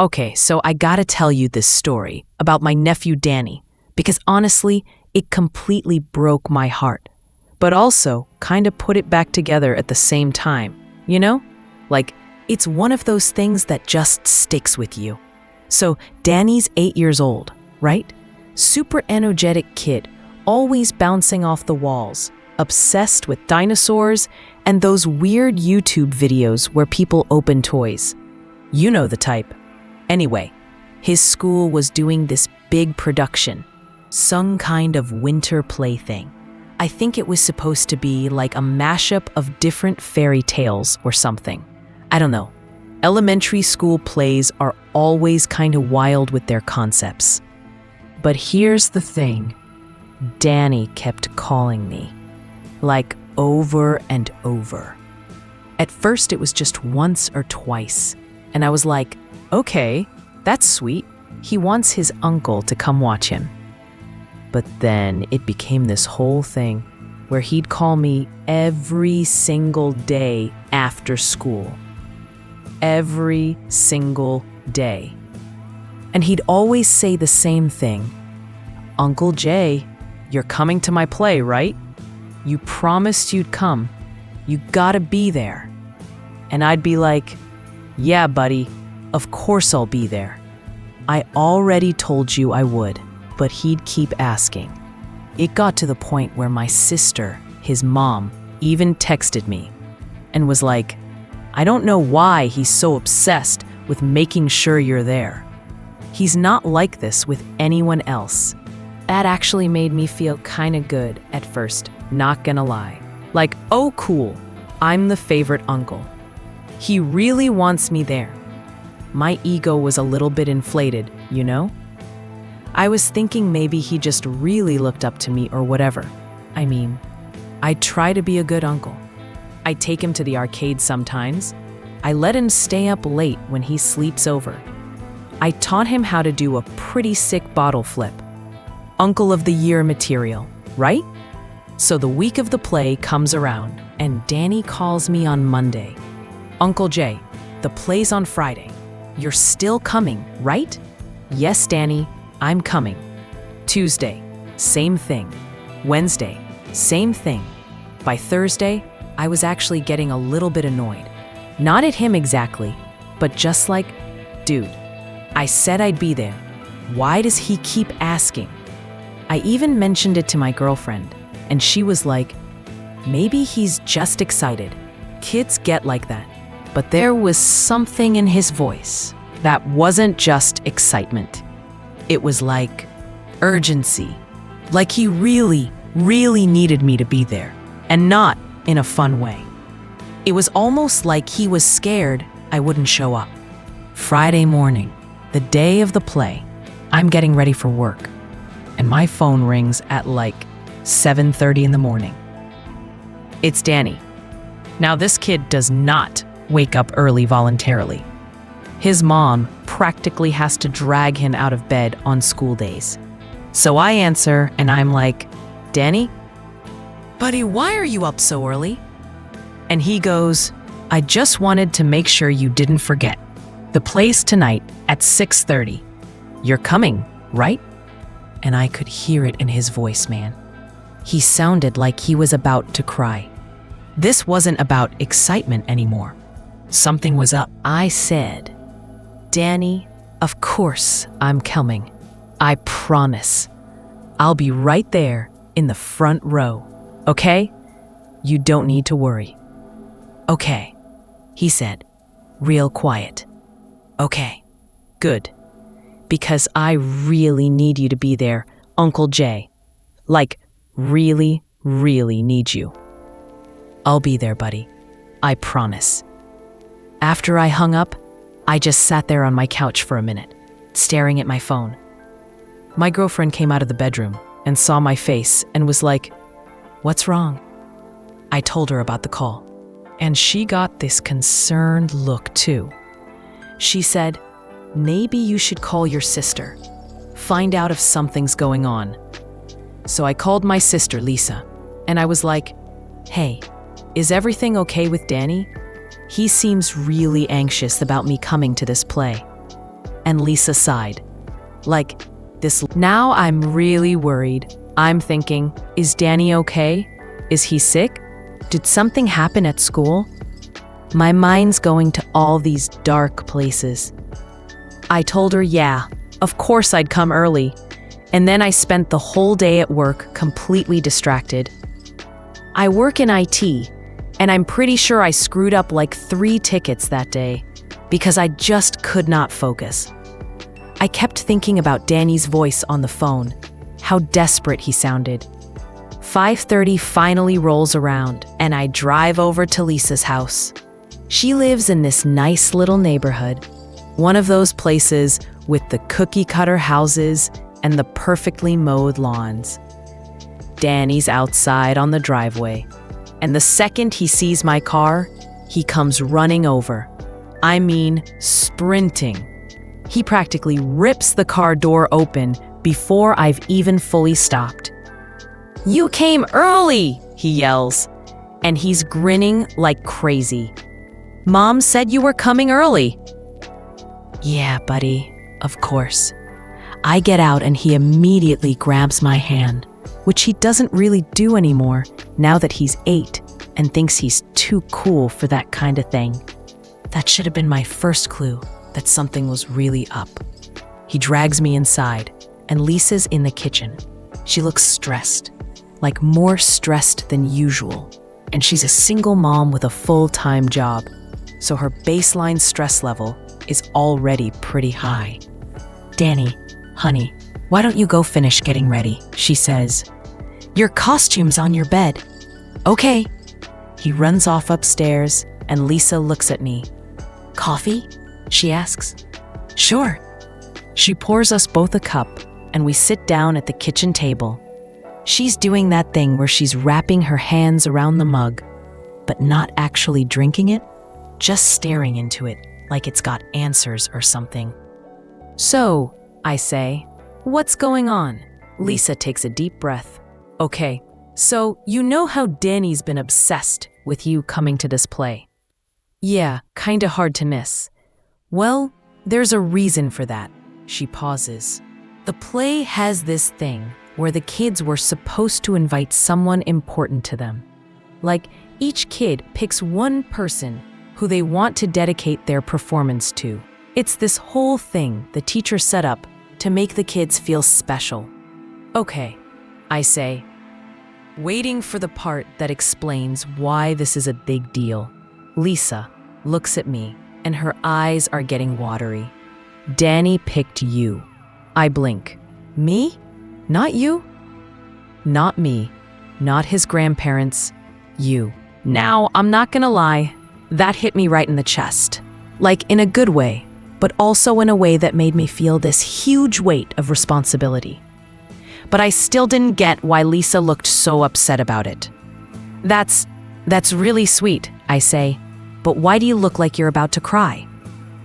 Okay, so I gotta tell you this story about my nephew Danny, because honestly, it completely broke my heart, but also kind of put it back together at the same time, you know? Like, it's one of those things that just sticks with you. So, Danny's 8 years old, right? Super energetic kid, always bouncing off the walls, obsessed with dinosaurs and those weird YouTube videos where people open toys. You know the type. Anyway, his school was doing this big production, some kind of winter play thing. I think it was supposed to be like a mashup of different fairy tales or something. I don't know. Elementary school plays are always kind of wild with their concepts. But here's the thing. Danny kept calling me, like over and over. At first it was just once or twice, and I was like, okay, that's sweet. He wants his uncle to come watch him. But then it became this whole thing where he'd call me every single day after school. Every single day. And he'd always say the same thing. Uncle Jay, you're coming to my play, right? You promised you'd come. You gotta be there. And I'd be like, yeah, buddy, of course I'll be there. I already told you I would, but he'd keep asking. It got to the point where my sister, his mom, even texted me and was like, I don't know why he's so obsessed with making sure you're there. He's not like this with anyone else. That actually made me feel kinda good at first, not gonna lie. Like, oh cool, I'm the favorite uncle. He really wants me there. My ego was a little bit inflated, you know? I was thinking maybe he just really looked up to me or whatever. I mean, I try to be a good uncle. I take him to the arcade sometimes. I let him stay up late when he sleeps over. I taught him how to do a pretty sick bottle flip. Uncle of the Year material, right? So the week of the play comes around, and Danny calls me on Monday. Uncle Jay, the play's on Friday. You're still coming, right? Yes, Danny, I'm coming. Tuesday, same thing. Wednesday, same thing. By Thursday, I was actually getting a little bit annoyed. Not at him exactly, but just like, dude, I said I'd be there. Why does he keep asking? I even mentioned it to my girlfriend, and she was like, maybe he's just excited. Kids get like that. But there was something in his voice that wasn't just excitement. It was like urgency. Like he really, really needed me to be there, and not in a fun way. It was almost like he was scared I wouldn't show up. Friday morning, the day of the play, I'm getting ready for work, and my phone rings at like 7:30 in the morning. It's Danny. Now this kid does not wake up early voluntarily. His mom practically has to drag him out of bed on school days. So I answer and I'm like, Danny? Buddy, why are you up so early? And he goes, I just wanted to make sure you didn't forget. The play's tonight at 6:30. You're coming, right? And I could hear it in his voice, man. He sounded like he was about to cry. This wasn't about excitement anymore. Something was up. I said, Danny, of course I'm coming. I promise. I'll be right there in the front row, okay? You don't need to worry. Okay, he said, real quiet. Okay, good. Because I really need you to be there, Uncle Jay. Like, really, really need you. I'll be there, buddy. I promise. After I hung up, I just sat there on my couch for a minute, staring at my phone. My girlfriend came out of the bedroom and saw my face and was like, what's wrong? I told her about the call, and she got this concerned look too. She said, maybe you should call your sister, find out if something's going on. So I called my sister, Lisa, and I was like, hey, is everything okay with Danny? He seems really anxious about me coming to this play. And Lisa sighed. Like, this. Now I'm really worried. I'm thinking, is Danny okay? Is he sick? Did something happen at school? My mind's going to all these dark places. I told her, yeah, of course I'd come early. And then I spent the whole day at work completely distracted. I work in IT, and I'm pretty sure I screwed up like 3 tickets that day because I just could not focus. I kept thinking about Danny's voice on the phone, how desperate he sounded. 5:30 finally rolls around, and I drive over to Lisa's house. She lives in this nice little neighborhood, one of those places with the cookie-cutter houses and the perfectly mowed lawns. Danny's outside on the driveway, and the second he sees my car, he comes running over. I mean, sprinting. He practically rips the car door open before I've even fully stopped. "You came early!" he yells, and he's grinning like crazy. "Mom said you were coming early." "Yeah, buddy, of course." I get out and he immediately grabs my hand, which he doesn't really do anymore now that he's 8 and thinks he's too cool for that kind of thing. That should have been my first clue that something was really up. He drags me inside, and Lisa's in the kitchen. She looks stressed, like more stressed than usual, and she's a single mom with a full-time job, so her baseline stress level is already pretty high. "Danny, honey, why don't you go finish getting ready?" she says. "Your costume's on your bed." "Okay." He runs off upstairs, and Lisa looks at me. "Coffee?" she asks. "Sure." She pours us both a cup, and we sit down at the kitchen table. She's doing that thing where she's wrapping her hands around the mug, but not actually drinking it, just staring into it like it's got answers or something. "So," I say, "what's going on?" Lisa takes a deep breath. "Okay, so you know how Danny's been obsessed with you coming to this play?" "Yeah, kinda hard to miss." "Well, there's a reason for that." She pauses. "The play has this thing where the kids were supposed to invite someone important to them. Like, each kid picks one person who they want to dedicate their performance to. It's this whole thing the teacher set up to make the kids feel special." "Okay," I say, waiting for the part that explains why this is a big deal. Lisa looks at me, and her eyes are getting watery. "Danny picked you." I blink. "Me? Not you?" "Not me. Not his grandparents. You." Now, I'm not gonna lie, that hit me right in the chest. Like, in a good way, but also in a way that made me feel this huge weight of responsibility. But I still didn't get why Lisa looked so upset about it. That's really sweet," I say, "but why do you look like you're about to cry?"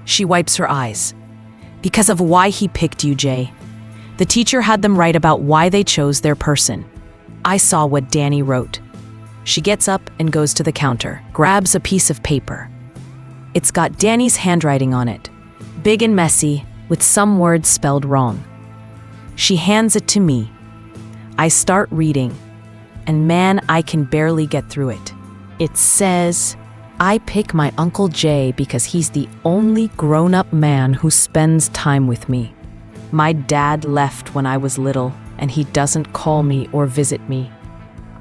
She wipes her eyes. "Because of why he picked you, Jay. The teacher had them write about why they chose their person. I saw what Danny wrote." She gets up and goes to the counter, grabs a piece of paper. It's got Danny's handwriting on it, big and messy, with some words spelled wrong. She hands it to me. I start reading, and man, I can barely get through it. It says, "I pick my Uncle Jay because he's the only grown-up man who spends time with me. My dad left when I was little, and he doesn't call me or visit me.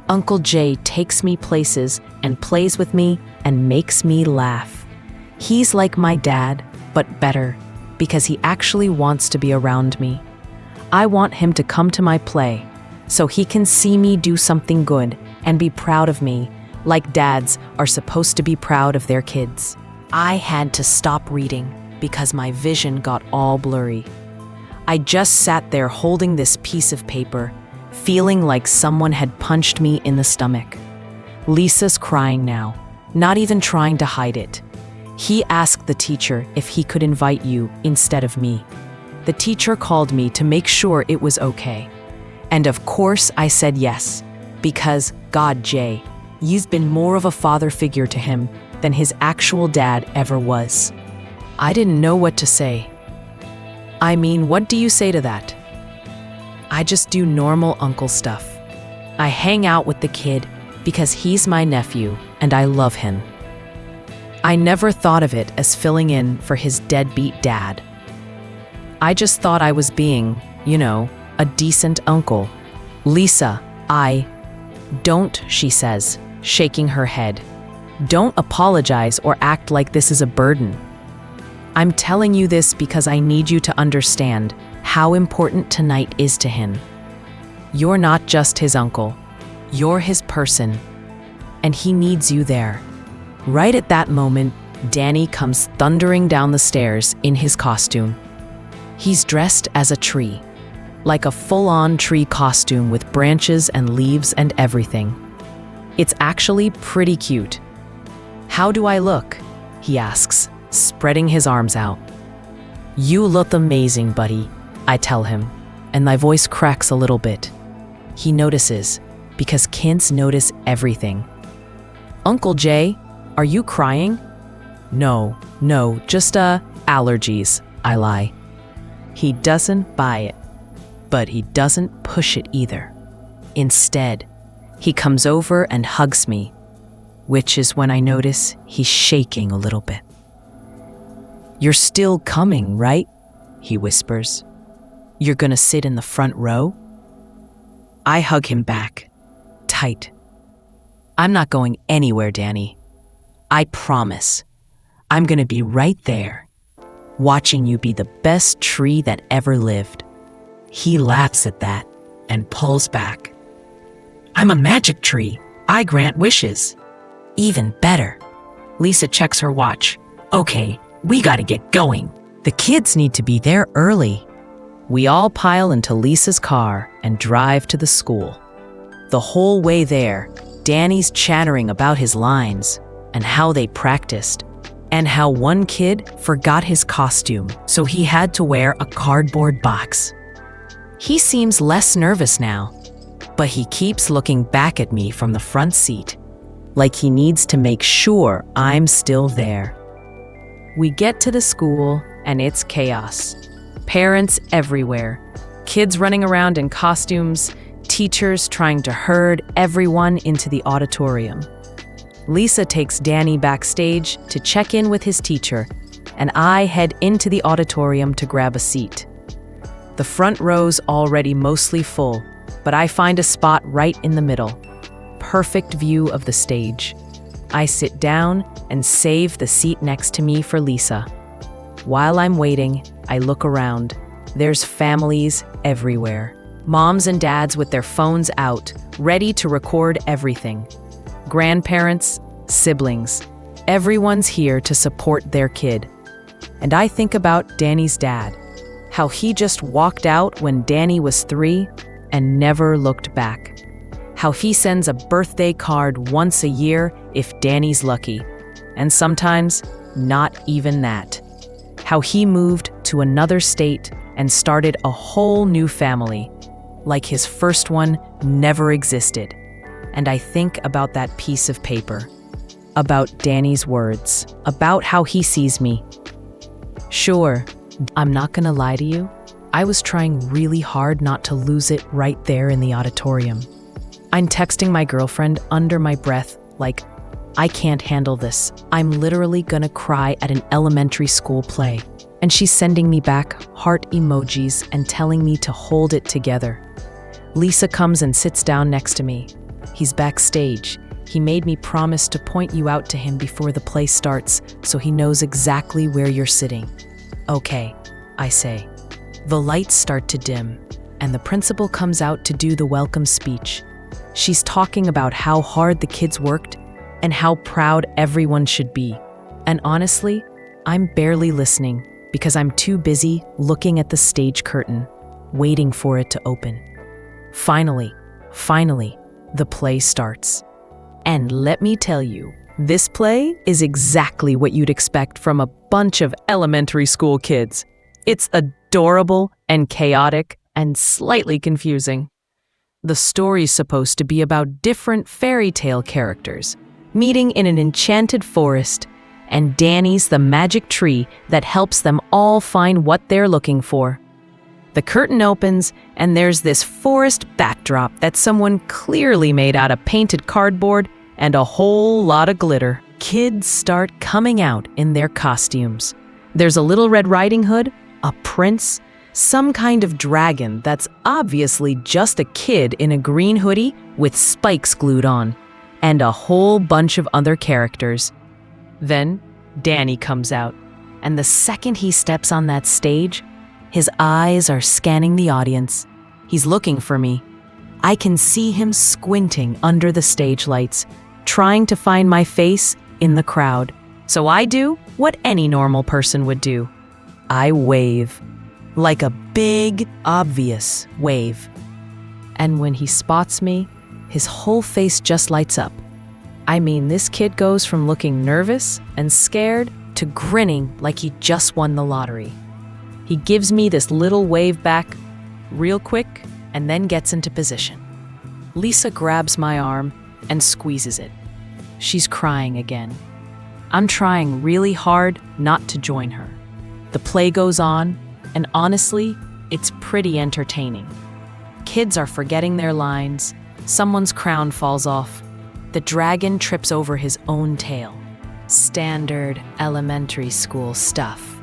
Uncle Jay takes me places and plays with me and makes me laugh. He's like my dad, but better, because he actually wants to be around me. I want him to come to my play so he can see me do something good and be proud of me, like dads are supposed to be proud of their kids." I had to stop reading because my vision got all blurry. I just sat there holding this piece of paper, feeling like someone had punched me in the stomach. Lisa's crying now, not even trying to hide it. "He asked the teacher if he could invite you instead of me. The teacher called me to make sure it was okay. And of course I said yes, because, God, Jay, you've been more of a father figure to him than his actual dad ever was." I didn't know what to say. I mean, what do you say to that? I just do normal uncle stuff. I hang out with the kid because he's my nephew and I love him. I never thought of it as filling in for his deadbeat dad. I just thought I was being, a decent uncle. Lisa, Don't, she says, shaking her head. Don't apologize or act like this is a burden. I'm telling you this because I need you to understand how important tonight is to him. You're not just his uncle. You're his person. And he needs you there. Right at that moment, Danny comes thundering down the stairs in his costume. He's dressed as a tree, like a full-on tree costume with branches and leaves and everything. It's actually pretty cute. How do I look? He asks, spreading his arms out. You look amazing, buddy, I tell him, and my voice cracks a little bit. He notices, because kids notice everything. Uncle Jay, are you crying? No, just allergies, I lie. He doesn't buy it, but he doesn't push it either. Instead, he comes over and hugs me, which is when I notice he's shaking a little bit. You're still coming, right? He whispers. You're gonna sit in the front row? I hug him back, tight. I'm not going anywhere, Danny. I promise. I'm gonna be right there, watching you be the best tree that ever lived. He laughs at that and pulls back. I'm a magic tree. I grant wishes. Even better. Lisa checks her watch. Okay, we gotta get going. The kids need to be there early. We all pile into Lisa's car and drive to the school. The whole way there, Danny's chattering about his lines and how they practiced, and how one kid forgot his costume, so he had to wear a cardboard box. He seems less nervous now, but he keeps looking back at me from the front seat, like he needs to make sure I'm still there. We get to the school, and it's chaos. Parents everywhere, kids running around in costumes, teachers trying to herd everyone into the auditorium. Lisa takes Danny backstage to check in with his teacher, and I head into the auditorium to grab a seat. The front row's already mostly full, but I find a spot right in the middle. Perfect view of the stage. I sit down and save the seat next to me for Lisa. While I'm waiting, I look around. There's families everywhere. Moms and dads with their phones out, ready to record everything. Grandparents, siblings, everyone's here to support their kid. And I think about Danny's dad, how he just walked out when Danny was 3 and never looked back. How he sends a birthday card once a year if Danny's lucky, and sometimes not even that. How he moved to another state and started a whole new family, like his first one never existed. And I think about that piece of paper, about Danny's words, about how he sees me. Sure, I'm not gonna lie to you. I was trying really hard not to lose it right there in the auditorium. I'm texting my girlfriend under my breath, like, I can't handle this. I'm literally gonna cry at an elementary school play. And she's sending me back heart emojis and telling me to hold it together. Lisa comes and sits down next to me. He's backstage. He made me promise to point you out to him before the play starts, so he knows exactly where you're sitting. Okay, I say. The lights start to dim, and the principal comes out to do the welcome speech. She's talking about how hard the kids worked and how proud everyone should be. And honestly, I'm barely listening because I'm too busy looking at the stage curtain, waiting for it to open. Finally, the play starts. And let me tell you, this play is exactly what you'd expect from a bunch of elementary school kids. It's adorable and chaotic and slightly confusing. The story's supposed to be about different fairy tale characters meeting in an enchanted forest and Danny's the magic tree that helps them all find what they're looking for. The curtain opens, and there's this forest backdrop that someone clearly made out of painted cardboard and a whole lot of glitter. Kids start coming out in their costumes. There's a Little Red Riding Hood, a prince, some kind of dragon that's obviously just a kid in a green hoodie with spikes glued on, and a whole bunch of other characters. Then Danny comes out, and the second he steps on that stage, his eyes are scanning the audience. He's looking for me. I can see him squinting under the stage lights, trying to find my face in the crowd. So I do what any normal person would do. I wave, like a big, obvious wave. And when he spots me, his whole face just lights up. I mean, this kid goes from looking nervous and scared to grinning like he just won the lottery. He gives me this little wave back real quick and then gets into position. Lisa grabs my arm and squeezes it. She's crying again. I'm trying really hard not to join her. The play goes on, and honestly, it's pretty entertaining. Kids are forgetting their lines, someone's crown falls off, the dragon trips over his own tail. Standard elementary school stuff.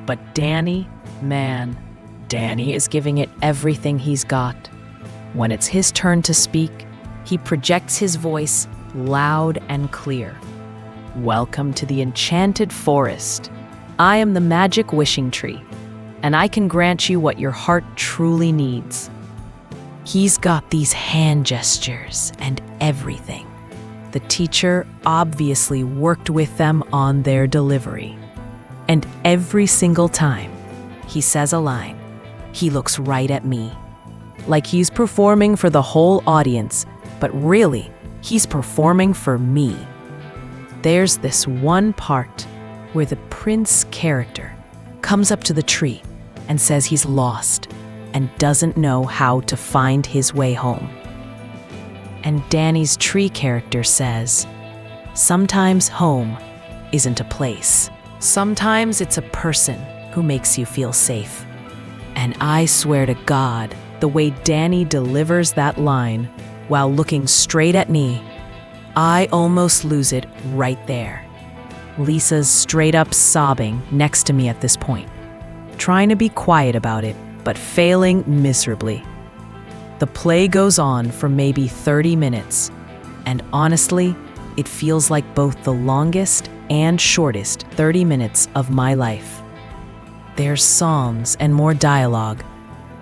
But Danny, man, Danny is giving it everything he's got. When it's his turn to speak, he projects his voice loud and clear. Welcome to the enchanted forest. I am the magic wishing tree, and I can grant you what your heart truly needs. He's got these hand gestures and everything. The teacher obviously worked with them on their delivery. And every single time he says a line, he looks right at me. Like he's performing for the whole audience, but really, he's performing for me. There's this one part where the prince character comes up to the tree and says he's lost and doesn't know how to find his way home. And Danny's tree character says, sometimes home isn't a place. Sometimes it's a person who makes you feel safe. And I swear to God, the way Danny delivers that line while looking straight at me, I almost lose it right there. Lisa's straight up sobbing next to me at this point, trying to be quiet about it, but failing miserably. The play goes on for maybe 30 minutes, and honestly, it feels like both the longest and shortest 30 minutes of my life. There's songs and more dialogue,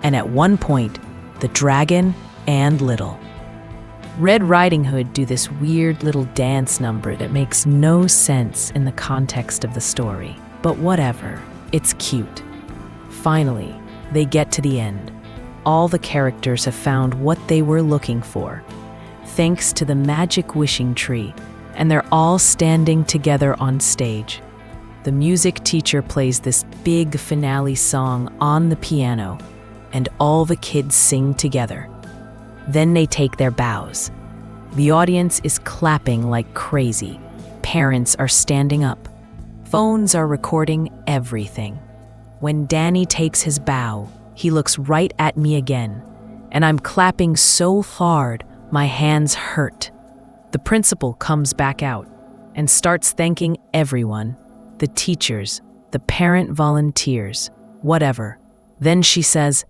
and at one point, the dragon and Little Red Riding Hood do this weird little dance number that makes no sense in the context of the story. But whatever, it's cute. Finally, they get to the end. All the characters have found what they were looking for, thanks to the magic wishing tree, and they're all standing together on stage. The music teacher plays this big finale song on the piano, and all the kids sing together. Then they take their bows. The audience is clapping like crazy. Parents are standing up. Phones are recording everything. When Danny takes his bow, he looks right at me again, and I'm clapping so hard my hands hurt. The principal comes back out and starts thanking everyone, the teachers, the parent volunteers, whatever. Then she says,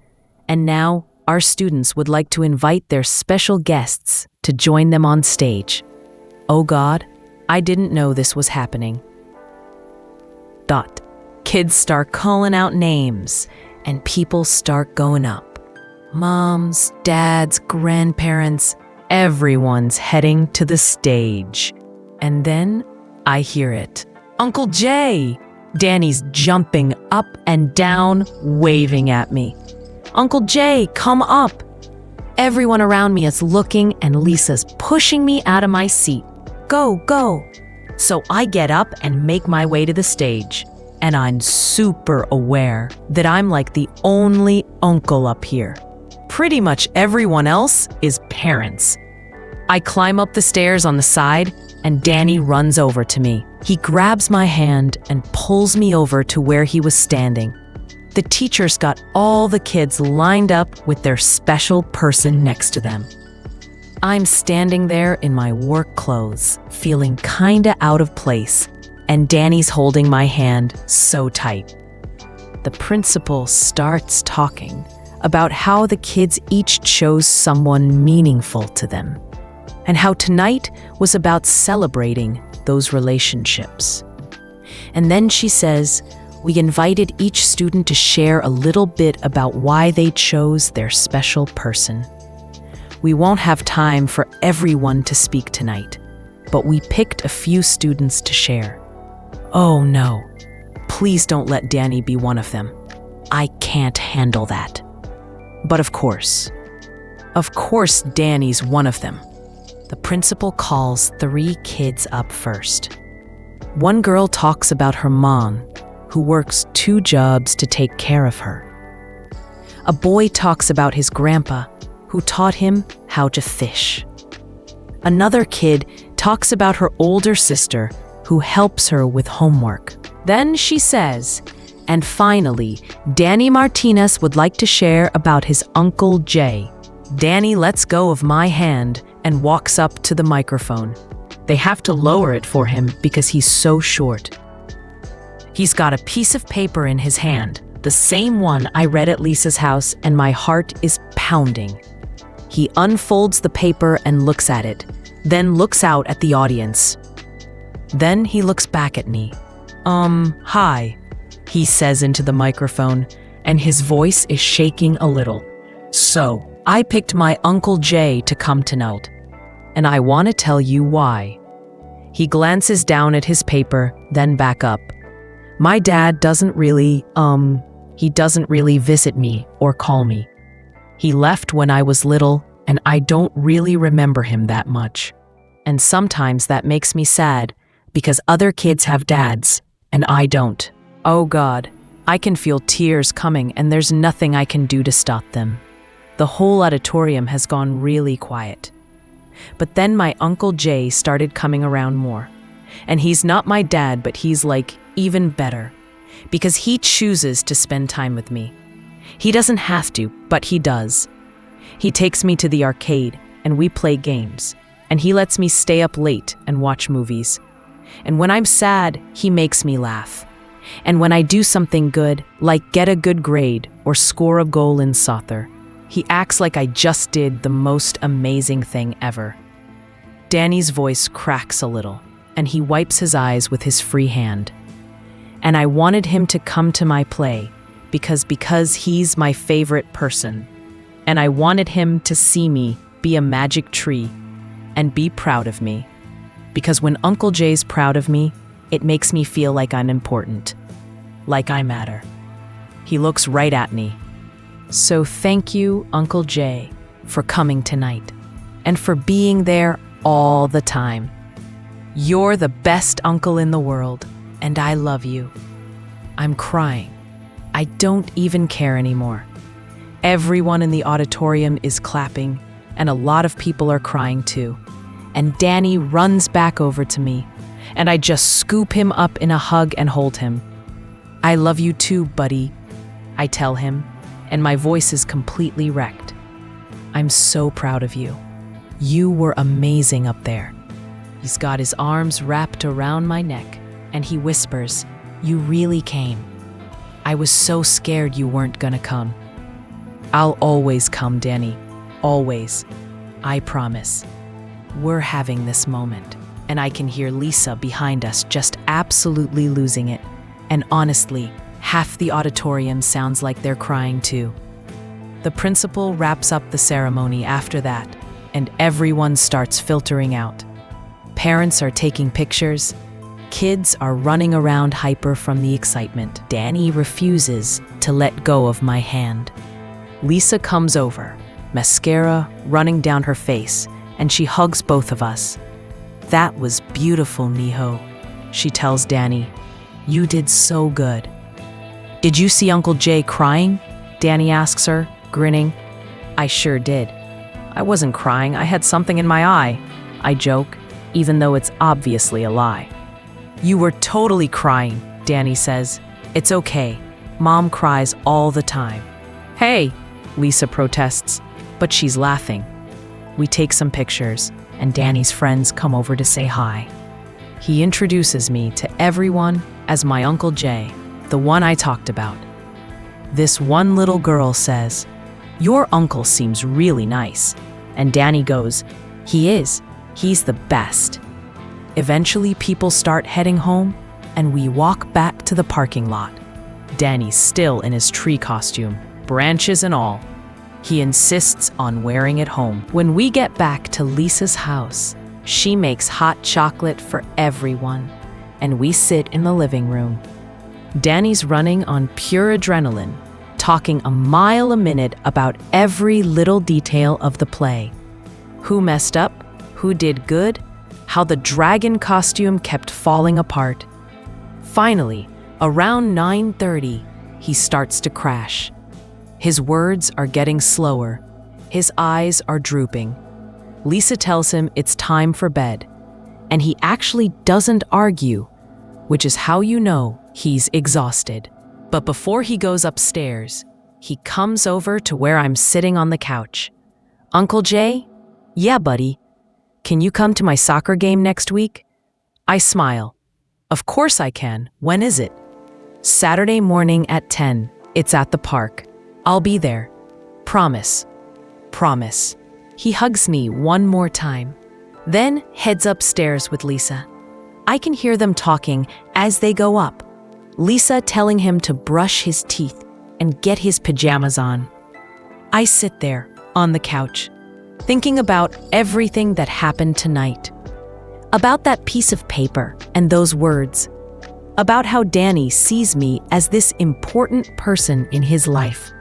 and now our students would like to invite their special guests to join them on stage. Oh God, I didn't know this was happening. Kids start calling out names, and people start going up. Moms, dads, grandparents, everyone's heading to the stage. And then I hear it. Uncle Jay! Danny's jumping up and down, waving at me. Uncle Jay, come up! Everyone around me is looking, and Lisa's pushing me out of my seat. Go, go! So I get up and make my way to the stage. And I'm super aware that I'm like the only uncle up here. Pretty much everyone else is parents. I climb up the stairs on the side and Danny runs over to me. He grabs my hand and pulls me over to where he was standing. The teachers got all the kids lined up with their special person next to them. I'm standing there in my work clothes, feeling kinda out of place, and Danny's holding my hand so tight. The principal starts talking about how the kids each chose someone meaningful to them, and how tonight was about celebrating those relationships. And then she says, we invited each student to share a little bit about why they chose their special person. We won't have time for everyone to speak tonight, but we picked a few students to share. Oh no, please don't let Danny be one of them. I can't handle that. But of course Danny's one of them. The principal calls 3 kids up first. One girl talks about her mom, who works 2 jobs to take care of her. A boy talks about his grandpa, who taught him how to fish. Another kid talks about her older sister, who helps her with homework. Then she says, and finally, Danny Martinez would like to share about his Uncle Jay. Danny lets go of my hand and walks up to the microphone. They have to lower it for him because he's so short. He's got a piece of paper in his hand, the same one I read at Lisa's house, and my heart is pounding. He unfolds the paper and looks at it, then looks out at the audience. Then he looks back at me. Hi, he says into the microphone, and his voice is shaking a little. So, I picked my Uncle Jay to come tonight, and I want to tell you why. He glances down at his paper, then back up. My dad doesn't really visit me or call me. He left when I was little, and I don't really remember him that much. And sometimes that makes me sad, because other kids have dads, and I don't. Oh God, I can feel tears coming, and there's nothing I can do to stop them. The whole auditorium has gone really quiet. But then my Uncle Jay started coming around more. And he's not my dad, but he's like even better, because he chooses to spend time with me. He doesn't have to, but he does. He takes me to the arcade, and we play games, and he lets me stay up late and watch movies. And when I'm sad, he makes me laugh. And when I do something good, like get a good grade or score a goal in soccer, he acts like I just did the most amazing thing ever. Danny's voice cracks a little, and he wipes his eyes with his free hand. And I wanted him to come to my play because he's my favorite person. And I wanted him to see me be a magic tree and be proud of me. Because when Uncle Jay's proud of me, it makes me feel like I'm important, like I matter. He looks right at me. So thank you, Uncle Jay, for coming tonight and for being there all the time. You're the best uncle in the world, and I love you. I'm crying. I don't even care anymore. Everyone in the auditorium is clapping, and a lot of people are crying too. And Danny runs back over to me, and I just scoop him up in a hug and hold him. I love you too, buddy, I tell him, and my voice is completely wrecked. I'm so proud of you. You were amazing up there. He's got his arms wrapped around my neck, and he whispers, you really came. I was so scared you weren't gonna come. I'll always come, Danny. Always. I promise. We're having this moment, and I can hear Lisa behind us just absolutely losing it. And honestly, half the auditorium sounds like they're crying too. The principal wraps up the ceremony after that, and everyone starts filtering out. Parents are taking pictures. Kids are running around hyper from the excitement. Danny refuses to let go of my hand. Lisa comes over, mascara running down her face, and she hugs both of us. That was beautiful, Mijo, she tells Danny. You did so good. Did you see Uncle Jay crying? Danny asks her, grinning. I sure did. I wasn't crying, I had something in my eye, I joke, even though it's obviously a lie. You were totally crying, Danny says. It's okay. Mom cries all the time. Hey, Lisa protests, but she's laughing. We take some pictures, and Danny's friends come over to say hi. He introduces me to everyone as my Uncle Jay, the one I talked about. This one little girl says, "Your uncle seems really nice." And Danny goes, "He is. He's the best." Eventually, people start heading home, and we walk back to the parking lot. Danny's still in his tree costume, branches and all. He insists on wearing it home. When we get back to Lisa's house, she makes hot chocolate for everyone, and we sit in the living room. Danny's running on pure adrenaline, talking a mile a minute about every little detail of the play. Who messed up, who did good, how the dragon costume kept falling apart. Finally, around 9:30, he starts to crash. His words are getting slower. His eyes are drooping. Lisa tells him it's time for bed, and he actually doesn't argue, which is how you know he's exhausted. But before he goes upstairs, he comes over to where I'm sitting on the couch. "Uncle Jay? Yeah, buddy. Can you come to my soccer game next week?" I smile. "Of course I can. When is it?" "Saturday morning at 10. It's at the park. I'll be there. Promise." Promise. He hugs me one more time, then heads upstairs with Lisa. I can hear them talking as they go up. Lisa telling him to brush his teeth and get his pajamas on. I sit there on the couch, thinking about everything that happened tonight. About that piece of paper and those words. About how Danny sees me as this important person in his life,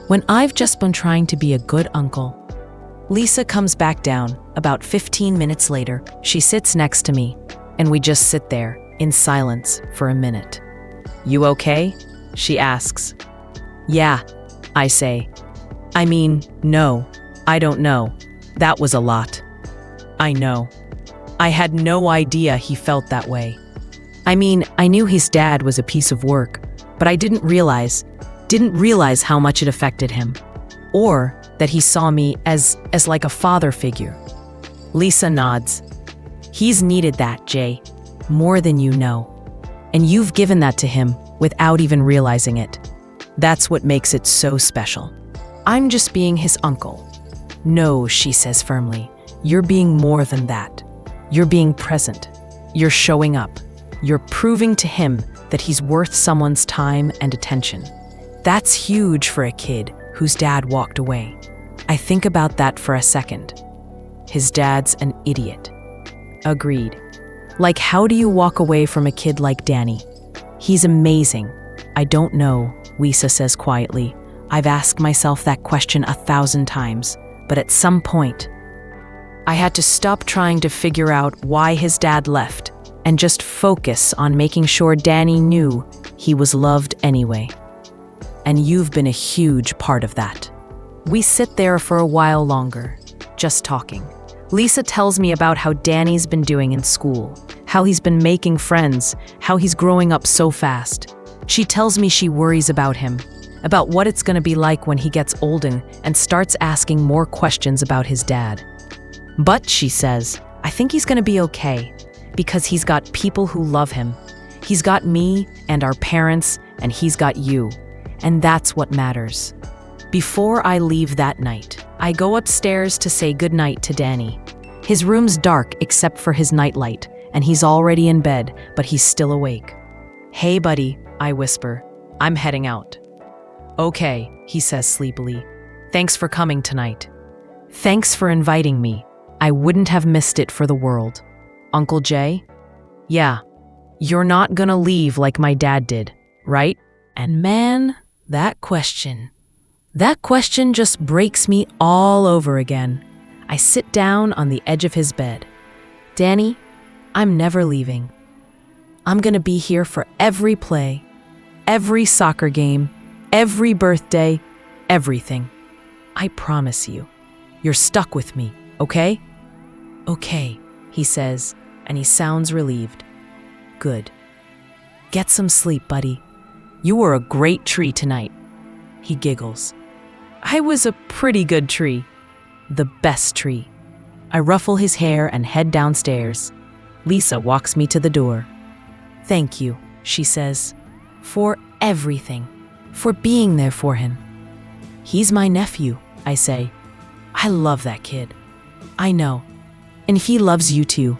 when I've just been trying to be a good uncle. Lisa comes back down about 15 minutes later. She sits next to me, and we just sit there in silence for a minute. "You okay?" she asks. "Yeah," I say. "I mean, no, I don't know. That was a lot." I know. I had no idea he felt that way. I mean, I knew his dad was a piece of work, but I didn't realize how much it affected him, or that he saw me as like a father figure. Lisa nods. "He's needed that, Jay, more than you know. And you've given that to him without even realizing it. That's what makes it so special. I'm just being his uncle." "No," she says firmly. "You're being more than that. You're being present. You're showing up. You're proving to him that he's worth someone's time and attention. That's huge for a kid whose dad walked away." I think about that for a second. His dad's an idiot. Agreed. Like, how do you walk away from a kid like Danny? He's amazing. I don't know, Lisa says quietly. I've asked myself that question 1,000 times, but at some point, I had to stop trying to figure out why his dad left and just focus on making sure Danny knew he was loved anyway. And you've been a huge part of that. We sit there for a while longer, just talking. Lisa tells me about how Danny's been doing in school, how he's been making friends, how he's growing up so fast. She tells me she worries about him, about what it's going to be like when he gets older and starts asking more questions about his dad. But, she says, I think he's going to be okay, because he's got people who love him. He's got me and our parents, and he's got you. And that's what matters. Before I leave that night, I go upstairs to say goodnight to Danny. His room's dark except for his nightlight, and he's already in bed, but he's still awake. "Hey, buddy," I whisper. "I'm heading out." "Okay," he says sleepily. "Thanks for coming tonight." "Thanks for inviting me. I wouldn't have missed it for the world." "Uncle Jay?" "Yeah. You're not gonna leave like my dad did, right?" And man, that question just breaks me all over again. I sit down on the edge of his bed. "Danny, I'm never leaving. I'm gonna be here for every play, every soccer game, every birthday, everything. I promise you. You're stuck with me, okay?" "Okay," he says, and he sounds relieved. Good. Get some sleep, buddy. You were a great tree tonight. He giggles. I was a pretty good tree. The best tree. I ruffle his hair and head downstairs. Lisa walks me to the door. Thank you, she says, for everything, for being there for him. He's my nephew, I say. I love that kid. I know. And he loves you too.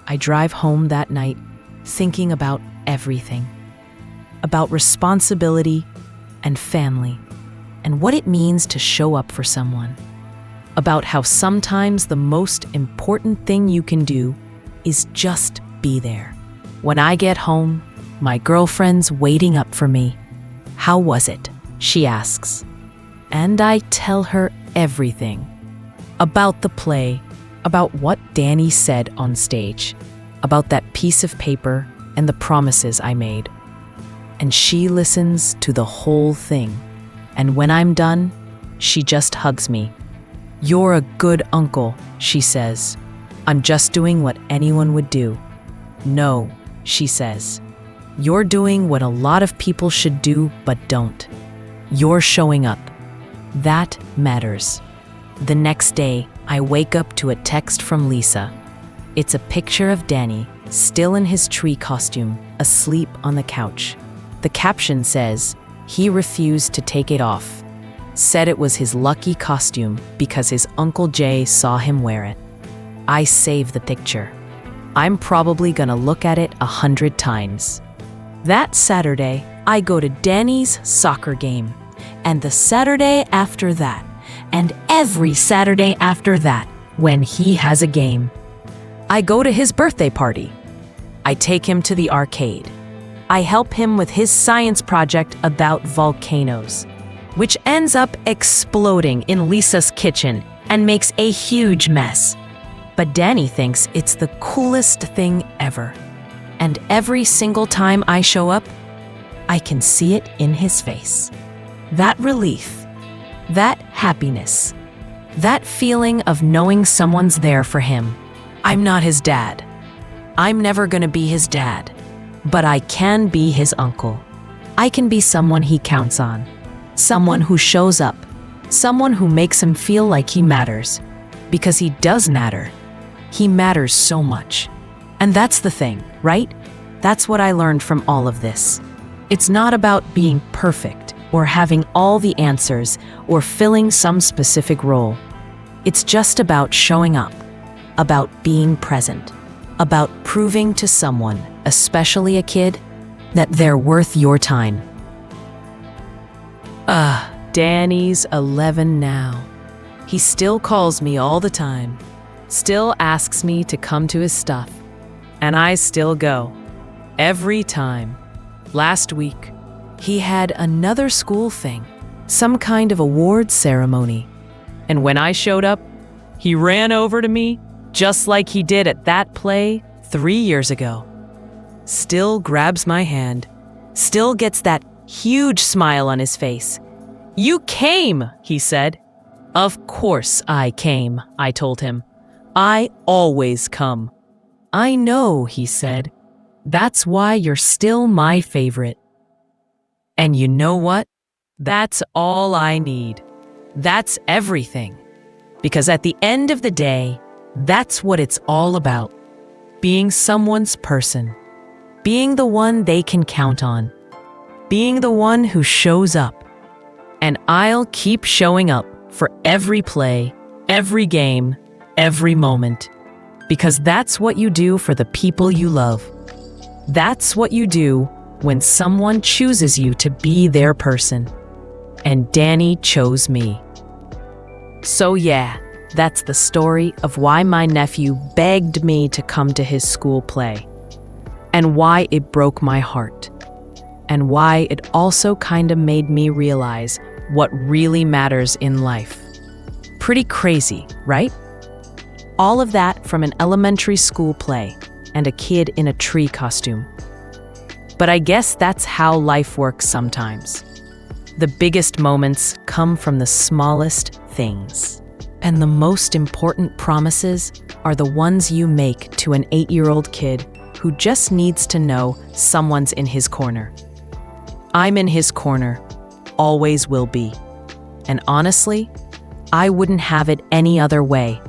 I drive home that night thinking about everything. About responsibility and family and what it means to show up for someone. About how sometimes the most important thing you can do is just be there. When I get home, my girlfriend's waiting up for me. How was it? She asks. And I tell her everything. About the play, about what Danny said on stage, about that piece of paper and the promises I made. And she listens to the whole thing. And when I'm done, she just hugs me. You're a good uncle, she says. I'm just doing what anyone would do. No, she says. You're doing what a lot of people should do but don't. You're showing up. That matters. The next day, I wake up to a text from Lisa. It's a picture of Danny, still in his tree costume, asleep on the couch. The caption says, he refused to take it off. Said it was his lucky costume because his Uncle Jay saw him wear it. I save the picture. I'm probably gonna look at it 100 times. That Saturday, I go to Danny's soccer game. And the Saturday after that, and every Saturday after that, when he has a game. I go to his birthday party. I take him to the arcade. I help him with his science project about volcanoes, which ends up exploding in Lisa's kitchen and makes a huge mess. But Danny thinks it's the coolest thing ever. And every single time I show up, I can see it in his face. That relief, that happiness, that feeling of knowing someone's there for him. I'm not his dad. I'm never gonna be his dad. But I can be his uncle. I can be someone he counts on. Someone who shows up. Someone who makes him feel like he matters. Because he does matter. He matters so much. And that's the thing, right? That's what I learned from all of this. It's not about being perfect or having all the answers or filling some specific role. It's just about showing up, about being present, about proving to someone, especially a kid, that they're worth your time. Danny's 11 now. He still calls me all the time, still asks me to come to his stuff, and I still go. Every time. Last week, he had another school thing, some kind of award ceremony. And when I showed up, he ran over to me, just like he did at that play 3 years ago. Still grabs my hand, still gets that huge smile on his face. You came, he said. Of course I came, I told him. I always come. I know, he said. That's why you're still my favorite. And you know what? That's all I need. That's everything. Because at the end of the day, that's what it's all about. Being someone's person. Being the one they can count on. Being the one who shows up. And I'll keep showing up for every play, every game, every moment. Because that's what you do for the people you love. That's what you do when someone chooses you to be their person. And Danny chose me. So yeah, that's the story of why my nephew begged me to come to his school play. And why it broke my heart. And why it also kind of made me realize what really matters in life. Pretty crazy, right? All of that from an elementary school play and a kid in a tree costume. But I guess that's how life works sometimes. The biggest moments come from the smallest things. And the most important promises are the ones you make to an 8-year-old kid who just needs to know someone's in his corner. I'm in his corner, always will be. And honestly, I wouldn't have it any other way.